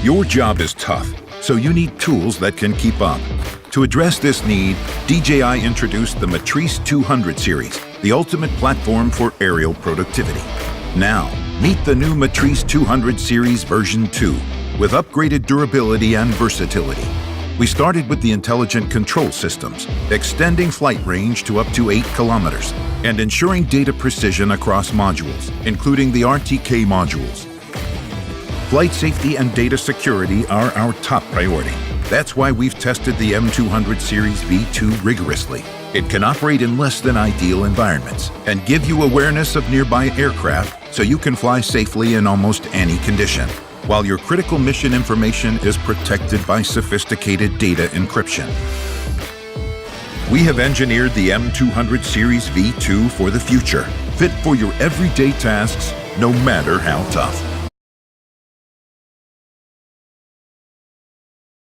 Your job is tough, so you need tools that can keep up. To address this need, DJI introduced the Matrice 200 series, the ultimate platform for aerial productivity. Now, meet the new Matrice 200 Series version 2, with upgraded durability and versatility. We started with the intelligent control systems, extending flight range to up to 8 kilometers, and ensuring data precision across modules, including the RTK modules. Flight safety and data security are our top priority. That's why we've tested the M200 Series V2 rigorously. It can operate in less than ideal environments and give you awareness of nearby aircraft so you can fly safely in almost any condition, while your critical mission information is protected by sophisticated data encryption. We have engineered the M200 Series V2 for the future, fit for your everyday tasks, no matter how tough.